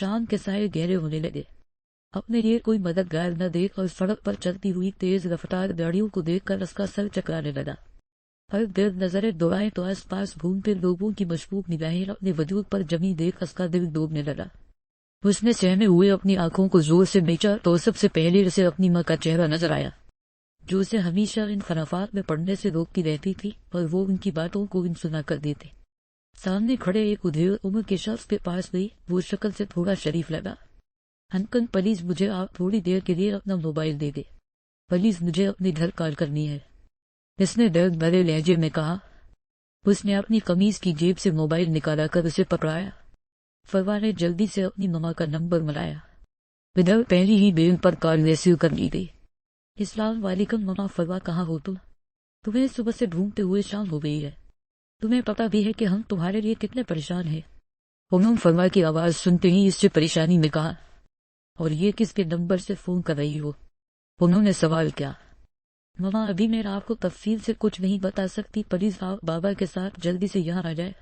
شام کے سائے گہرے ہونے لگے۔ اپنے لیے کوئی مددگار نہ دیکھ اور سڑک پر چلتی ہوئی تیز رفتار گاڑیوں کو دیکھ کر اس کا سر چکرانے لگا۔ ہر گرد نظریں دوڑائیں تو آس پاس گھومتے لوگوں کی مشکوک نگاہیں اپنے وجود پر جمی دیکھ اس کا دل ڈوبنے لگا۔ اس نے سہمے ہوئے اپنی آنکھوں کو زور سے بیچا تو سب سے پہلے اسے اپنی ماں کا چہرہ نظر آیا، جو اسے ہمیشہ ان خرافات میں پڑنے سے روکتی رہتی تھی اور وہ ان کی باتوں کو ان سنا کر دیتے۔ سامنے کھڑے ایک ادھیڑ عمر کے شخص کے پاس گئی۔ وہ شکل سے تھوڑا شریف لگا۔ انکل پلیز مجھے آپ تھوڑی دیر کے لیے اپنا موبائل دے دے، پلیز مجھے اپنے گھر کال کرنی ہے، اس نے درد بھرے لہجے میں کہا۔ اس نے اپنی قمیض کی جیب سے موبائل نکالا کر اسے پکڑایا۔ فروا نے جلدی سے اپنی ماما کا نمبر ملایا۔ ادھر پہلی ہی بین پر کال ریسیو کر لی گئی۔ السلام علیکم ماما، فروا کہاں ہو تم؟ تمہیں صبح سے ڈھونڈتے ہوئے شام ہو گئی ہے، تمہیں پتا بھی ہے کہ ہم تمہارے لیے کتنے پریشان ہیں۔ انہوں نے فروا کی آواز سنتے ہی اس سے پریشانی میں کہا، اور یہ کس کے نمبر سے فون کر رہی ہو؟ انہوں نے سوال کیا۔ ماما ابھی میں آپ کو تفصیل سے کچھ نہیں بتا سکتی، پلیز آپ بابا کے ساتھ جلدی سے یہاں آ جائیں،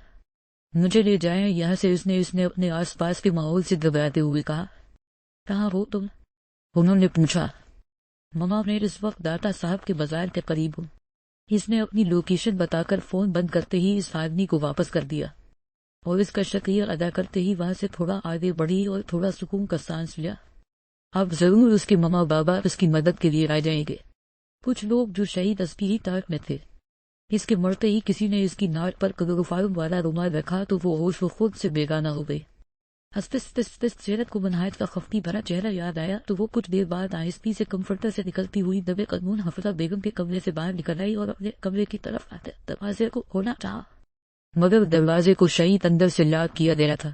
مجھے لے جائیں یہاں سے۔ اس نے اپنے آس پاس کے ماحول سے گھبراتے ہوئے کہا۔ کہاں ہو تم؟ انہوں نے پوچھا۔ ماما میں اس وقت داتا صاحب کے بازار کے قریب ہوں۔ اس نے اپنی لوکیشن بتا کر فون بند کرتے ہی اس آدمی کو واپس کر دیا اور اس کا شکریہ ادا کرتے ہی وہاں سے تھوڑا آگے بڑھی اور تھوڑا سکون کا سانس لیا۔ اب ضرور اس کے ماما بابا اس کی مدد کے لیے آ جائیں گے۔ کچھ لوگ جو شہید عسکری طاق میں تھے، اس کے مرتے ہی کسی نے اس کی ناک پر کلوروفارم والا رومال رکھا تو وہ ہوش و خود سے بیگانہ ہو گئی۔ سیرت کو منہاج کا خفتی بھرا چہرہ یاد آیا تو وہ کچھ دیر بعد آہستگی سے کمفرٹر سے نکلتی ہوئی دبے قدموں حفصہ بیگم کے کمرے سے باہر نکل آئی اور اپنے کمرے کی طرف آتے دروازے کو کھولنا چاہا، مگر دروازے کو شہید اندر سے لاک کیا گیا تھا۔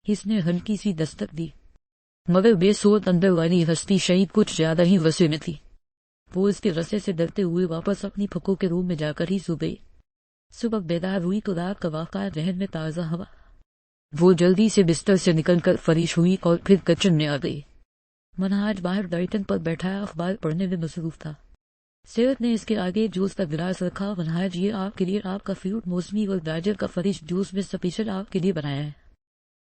اس نے ہلکی سی دستک دی، مگر بے صورت اندر والی ہستی شہید کچھ زیادہ ہی غصے میں تھی۔ وہ اس کے غصے سے ڈرتے ہوئے واپس اپنی پھکو کے روم میں جا کر ہی سو گئی۔ صبح بیدار ہوئی تو رات کا واقعہ ذہن میں تازہ ہوا۔ وہ جلدی سے بستر سے نکل کر فریش ہوئی اور پھر کچن میں آ گئی۔ منہاج باہر ڈائٹن پر بیٹھا اخبار پڑھنے میں مصروف تھا۔ سیرت نے اس کے آگے جوس کا گلاس رکھا۔ منہاج یہ آپ کے لیے آپ کا فروٹ موسمی اور گاجر کا فریش جوس میں اسپیشل آپ کے لیے بنایا ہے۔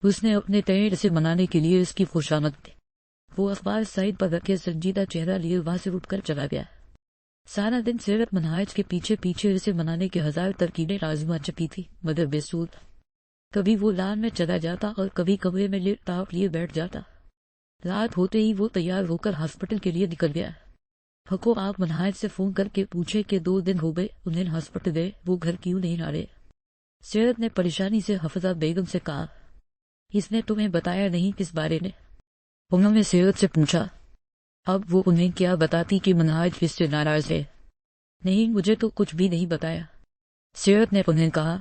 اس نے اپنے تئیں اسے منانے کے لیے اس کی خوشامد دی۔ وہ اخبار سائڈ پر رکھے سنجیدہ چہرہ لیے وہاں سے اٹھ کر چلا گیا۔ سارا دن سیرت منہاج کے پیچھے پیچھے اسے منانے کے ہزار ترکیبیں آزما چکی تھی، مگر بے سود۔ کبھی وہ لان میں چلا جاتا اور کبھی کمرے میں لیپ ٹاپ لیے بیٹھ جاتا۔ رات ہوتے ہی وہ تیار ہو کر ہاسپٹل کے لیے نکل گیا۔ پھکو آپ منہاج سے فون کر کے پوچھے کہ 2 دن ہو گئے انہیں ہاسپٹل گئے، وہ گھر کیوں نہیں آ رہے؟ سیرت نے پریشانی سے حفصہ بیگم سے کہا۔ اس نے تمہیں بتایا نہیں کس بارے میں؟ انہوں نے سیرت سے پوچھا۔ اب وہ انہیں کیا بتاتی کہ منہاج اس سے ناراض ہے؟ نہیں، مجھے تو کچھ بھی نہیں بتایا، سیرت نے انہیں کہا۔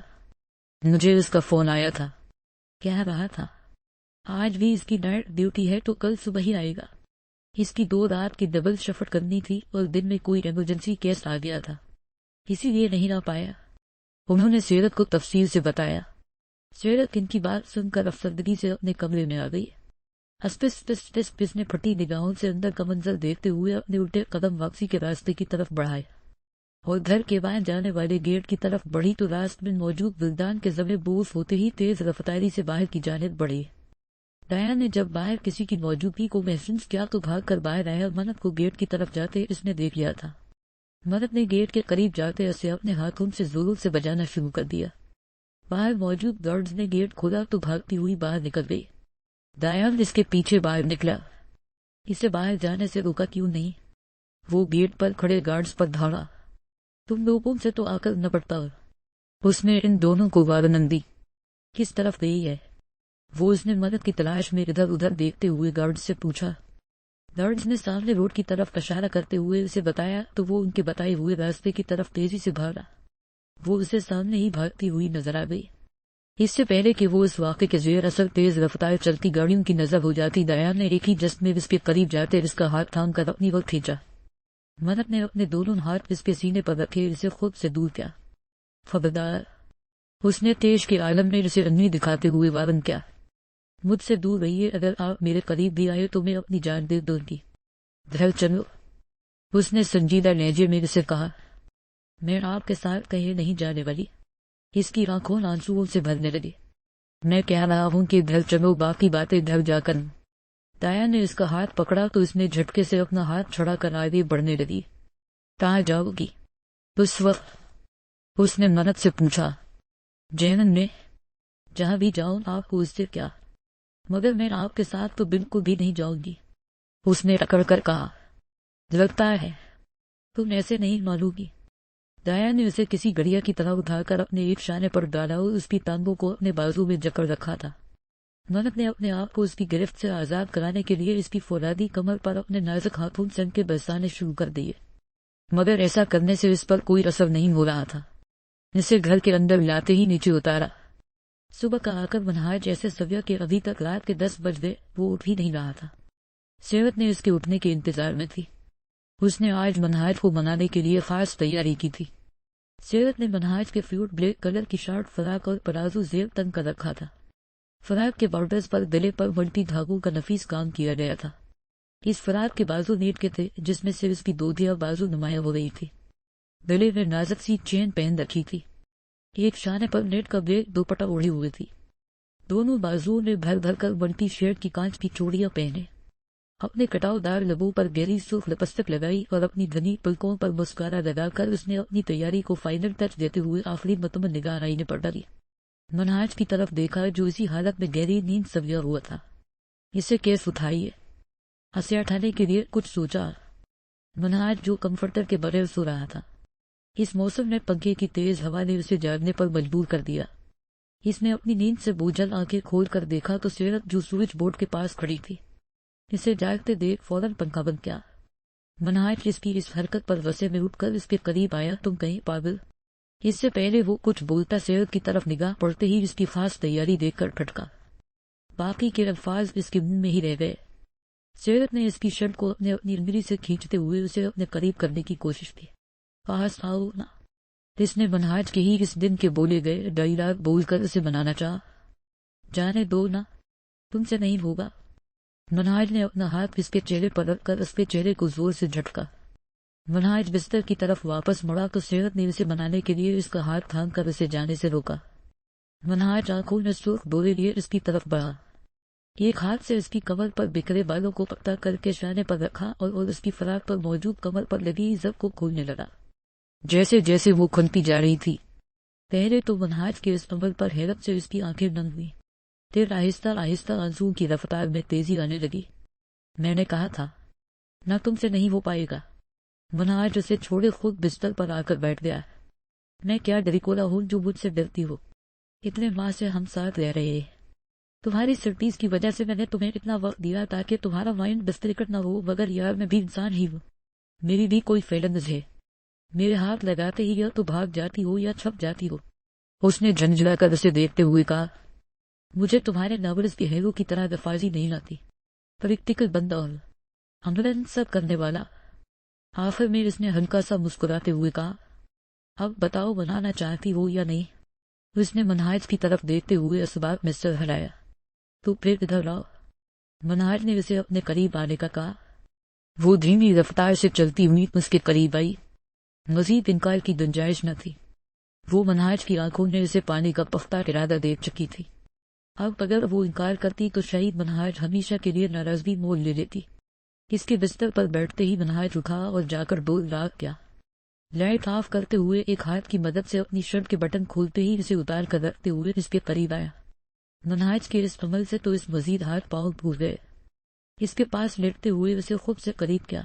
مجھے اس کا فون آیا تھا، کہہ رہا تھا آج بھی اس کی نائٹ ڈیوٹی ہے تو کل صبح ہی آئے گا۔ اس کی 2 رات کی ڈبل شفٹ کرنی تھی اور دن میں کوئی ایمرجنسی کیس آ گیا تھا، اسی لیے نہیں آ پایا۔ انہوں نے سیرت کو تفصیل سے بتایا۔ سیرت ان کی بات سن کر افسردگی سے اپنے کمرے میں آ گئی۔ اس نے پھٹی نگاہوں سے اندر کا منظر دیکھتے ہوئے اپنے الٹے قدم واپسی کے راستے کی طرف بڑھائے اور گھر کے باہر جانے والے گیٹ کی طرف بڑھی تو راستے میں موجود بلدان کے زمے بوس ہوتے ہی تیز رفتاری سے باہر کی جانب بڑھی۔ ڈایا نے جب باہر کسی کی موجودگی کو محسوس کیا تو بھاگ کر باہر آیا۔ منت کو گیٹ کی طرف جاتے اس نے دیکھ لیا تھا۔ منت نے گیٹ کے قریب جاتے اسے اپنے ہاتھوں سے زوروں سے بجانا شروع کر دیا۔ باہر موجود گارڈز نے گیٹ کھولا تو بھاگتی ہوئی باہر نکل گئی۔ ڈایان اس کے پیچھے باہر نکلا۔ اسے باہر جانے سے روکا کیوں نہیں؟ وہ گیٹ پر کھڑے گارڈز پر دھاڑا۔ تم لوگوں سے تو آ کر نہ پڑتا۔ اس نے ان دونوں کو وارننگ دی۔ کس طرف گئی ہے؟ وہ اس نے مدد کی تلاش میں ادھر ادھر دیکھتے ہوئے گارڈز سے پوچھا۔ گارڈز نے سامنے روڈ کی طرف اشارہ کرتے ہوئے اسے بتایا تو وہ ان کے بتائے ہوئے راستے کی طرف تیزی سے بھاگا۔ وہ اسے سامنے ہی بھاگتی ہوئی نظر آ گئی۔ اس سے پہلے کہ وہ اس واقعے کے زیر اثر تیز رفتار چلتی گاڑیوں کی نظر ہو جاتی، ڈایان نے ایک ہی جست میں اس کے قریب جاتے اس کا ہاتھ تھام کر اپنی اور کھینچا۔ منت نے اپنے دونوں ہاتھ اس کے سینے پر رکھے اسے خود سے دور کیا۔ خبردار، اس نے تیش کے عالم میں اسے انوی دکھاتے ہوئے وارن کیا۔ مجھ سے دور رہیے، اگر آپ میرے قریب بھی آئے تو میں اپنی جان دے دوں گی۔ دھر چلو، اس نے سنجیدہ لہجے میں اسے کہا۔ میں آپ کے ساتھ کہیں نہیں جانے والی۔ اس کی آنکھوں آنسوؤں سے بھرنے لگی۔ میں کہہ رہا ہوں کہ ادھر چلو، باقی باتیں ادھر جا کر۔ دایا نے اس کا ہاتھ پکڑا تو اس نے جھٹکے سے اپنا ہاتھ چھڑا کر آگے بڑھنے لگی۔ کہاں جاؤ گی؟ اس وقت اس نے منت سے پوچھا۔ جینن نے، جہاں بھی جاؤں آپ کو اس سے کیا، مگر میں آپ کے ساتھ تو بالکل بھی نہیں جاؤں گی، اس نے اکڑ کر کہا۔ لگتا ہے تم ایسے نہیں مانو گی۔ دایا نے اسے کسی گڑیا کی طرح اٹھا کر اپنے ایک شانے پر ڈالا اور اس کی ٹانگوں کو اپنے بازو میں جکڑ رکھا تھا۔ منت نے اپنے آپ کو اس کی گرفت سے آزاد کرانے کے لیے اس کی فولادی کمر پر اپنے نازک ہاتھوں سن کے برسانے شروع کر دیے، مگر ایسا کرنے سے اس پر کوئی اثر نہیں ہو رہا تھا۔ اسے گھر کے اندر لاتے ہی نیچے اتارا۔ صبح کا آ کر منہاج جیسے سویا کہ ابھی تک رات کے 10 بج گئے، وہ اٹھ ہی نہیں رہا تھا۔ سیرت نے اس کے اٹھنے کے انتظار میں تھی۔ اس نے آج منہاج کو منانے کے لیے خاص تیاری کی تھی۔ سیرت نے منہاج کے فیوڈ بلیک کلر کی شارٹ فراق اور پلازو زیب تن کر رکھا تھا۔ فراق کے بارڈرز پر گلے پر ملٹی دھاگوں کا نفیس کام کیا گیا تھا۔ اس فراق کے بازو نیٹ کے تھے، جس میں سے اس کی دودھیا بازو نمایاں ہو رہی تھی۔ گلے میں نازک سی چین پہن رکھی تھی۔ ایک شانے پر نیٹ کا بلیک دوپٹہ اوڑھی ہوئی تھی۔ دونوں بازوؤں نے بھر بھر کر ملٹی شیڈ کی کانچ کی چوڑیاں پہنے، اپنے کٹاؤ دار لبوں پر گہری سرخ لپسٹک لگائی اور اپنی گھنی پلکوں پر مسکارا لگا کر اس نے اپنی تیاری کو فائنل ٹچ دیتے ہوئے آخری مطمئن نگاہ آئینے پر ڈالی۔ منہاج کی طرف دیکھا جو اسی حالت میں گہری نیند سویا ہوا تھا۔ اسے کیس اٹھائیے، اسے اٹھانے کے لیے کچھ سوچا۔ منہاج جو کمفرٹر کے بغیر سو رہا تھا، اس موسم میں پنکھے کی تیز ہوا نے اسے جاگنے پر مجبور کر دیا۔ اس نے اپنی نیند سے بوجھل آنکھیں کھول کر دیکھا تو سیرت جو سوئچ بورڈ کے پاس کھڑی تھی۔ اسے جاگتے دیکھ فوراً پنکھا بند کیا۔ منہاج اس کی اس حرکت پر غصے میں اٹھ کر اس کے قریب آیا۔ تم کہیں پاگل؟ اس سے پہلے وہ کچھ بولتا سیرت کی طرف نگاہ پڑتے ہی اس کی خاص تیاری دیکھ کر ٹھٹکا۔ باقی کے الفاظ اس کے منہ میں ہی رہ گئے۔ سیرت نے اس کی شرٹ کو اپنی انگلی سے کھینچتے ہوئے اسے اپنے قریب کرنے کی کوشش کی۔ پاس آؤ نا، اس نے منہاج کے ہی اس دن کے بولے گئے ڈائیلاگ بول کر اسے منانا چاہا۔ جانے دو نا، تم سے نہیں ہوگا۔ منہاج نے اپنا ہاتھ اس کے چہرے پر رکھ کر اس کے چہرے کو زور سے جھٹکا۔ منہاج بستر کی طرف واپس مڑا تو سیرت نے اسے منانے کے لیے اس کا ہاتھ تھام کر اسے جانے سے روکا۔ منہاج آنکھوں میں سرخ ڈورے لیے اس کی طرف بڑھا، ایک ہاتھ سے اس کی کمر پر بکھرے بالوں کو پکڑ کر کے شانے پر رکھا اور اس کی فراق پر موجود کمر پر لگی زب کو کھولنے لگا۔ جیسے جیسے وہ کھلتی جا رہی تھی، پہلے تو منہاج کے اس عمل پر حیرت سے اس کی آنکھیں نم ہوئی، پھر آہستہ آہستہ آنسوؤں کی رفتار میں تیزی آنے لگی۔ میں نے کہا تھا نہ، تم سے نہیں ہو پائے گا۔ منہاج اسے چھوڑے خود بستر پر آ کر بیٹھ گیا۔ میں کیا ڈریکولا ہوں جو مجھ سے ڈرتی ہو؟ اتنے ماہ سے ہم ساتھ رہ رہے ہیں، تمہاری سرٹیز کی وجہ سے میں نے تمہیں اتنا وقت دیا تاکہ تمہارا مائنڈ ڈسٹریکٹ نہ ہو، مگر یار میں بھی انسان ہی ہوں، میری بھی کوئی فیلنگز ہے۔ میرے ہاتھ لگاتے ہی یا تو بھاگ جاتی ہو یا چھپ جاتی ہو۔ اس نے جھنجھلا کر اسے دیکھتے ہوئے کہا، مجھے تمہارے ناولز کے ہیرو کی طرح دفاعی نہیں آتی، پریکٹیکل بندہ اور عملاً سب کرنے والا۔ آخر میں اس نے ہلکا سا مسکراتے ہوئے کہا، اب بتاؤ بنانا چاہتی ہو یا نہیں؟ اس نے منہاج کی طرف دیکھتے ہوئے اسباب میں سر ہلایا۔ تو پھر ادھر آؤ، منہاج نے اسے اپنے قریب آنے کا کہا۔ وہ دھیمی رفتار سے چلتی ہوئی اس کے قریب آئی، مزید انکار کی گنجائش نہ تھی۔ وہ منہاج کی آنکھوں نے اسے پانی کا پختہ ارادہ دیکھ چکی تھی۔ اب اگر وہ انکار کرتی تو شاید منہاج ہمیشہ کے لیے ناراضگی مول لے لیتی۔ اس کے بستر پر بیٹھتے ہی منہاج اٹھا اور جا کر ڈور لاک کیا۔ لائٹ آف کرتے ہوئے ایک ہاتھ کی مدد سے اپنی شرٹ کے بٹن کھولتے ہی اسے اتار کر رکھتے ہوئے اس کے قریب آیا۔ منہاج کے اس عمل سے تو اس مزید ہاتھ پاؤں پھول گئے۔ اس کے پاس لیٹتے ہوئے اسے خوب سے قریب کیا۔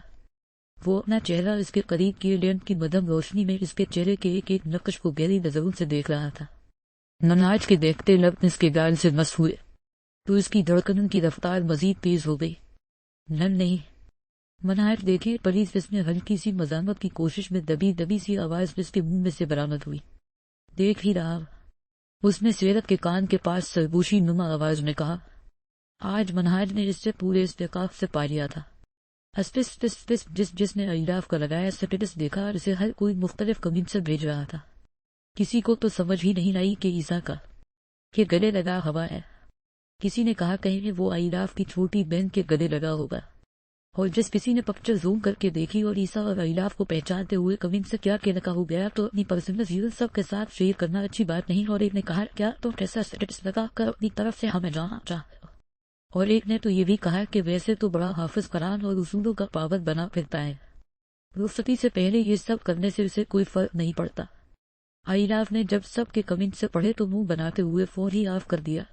وہ اپنا چہرہ اس کے قریب کیے لینٹ کی مدھم روشنی میں اس کے چہرے کے ایک ایک نقش کو گہری نظروں سے دیکھ رہا تھا۔ منہاج کے دیکھتے لب اس کے گال سے مس ہوئے تو اس کی دھڑکنوں کی رفتار مزید تیز ہو گئی۔ نہیں منہاج دیکھے پلیز، اس میں ہلکی سی مزاحمت کی کوشش میں دبی دبی سی آواز اس کے منہ میں سے برآمد ہوئی۔ دیکھ ہی رہا، اس نے سیرت کے کان کے پاس سرگوشی نما آواز میں کہا۔ آج منہاج نے اس سے پورے استحقاق سے پا لیا تھا۔ جس نے ایلاف کا لگایا سٹیٹس دیکھا اور اسے ہر کوئی مختلف کمنٹ سے بھیج رہا تھا۔ کسی کو تو سمجھ ہی نہیں آئی کہ عیسیٰ کا کہ گلے لگا ہوا ہے۔ کسی نے کہا کہیں وہ ایلاف کی چھوٹی بہن کے گلے لگا ہوگا۔ اور جس کسی نے پکچر زوم کر کے دیکھی اور عیسیٰ اور ایلاف کو پہچانتے ہوئے کمنٹ سے کیا کہنے کا ہو گیا تو اپنی پرسنل ویو سب کے ساتھ شیئر کرنا اچھی بات نہیں، اور ایک نے کہا کیا تو کیسا اسٹیٹس لگا کر اپنی طرف سے ہمیں جانا چاہتا، اور ایک نے تو یہ بھی کہا کہ ویسے تو بڑا حافظ قرآن اور اصولوں کا پابند بنا پھرتا ہے، رخصتی سے پہلے یہ سب کرنے سے اسے کوئی فرق نہیں پڑتا۔ ایلاف نے جب سب کے کمنٹ سے پڑھے تو منہ بناتے ہوئے فون ہی آف کر دیا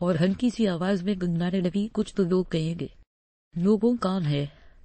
اور ہلکی سی آواز میں گنگنانے لگی، کچھ تو لوگ کہیں گے لوگوں کون ہے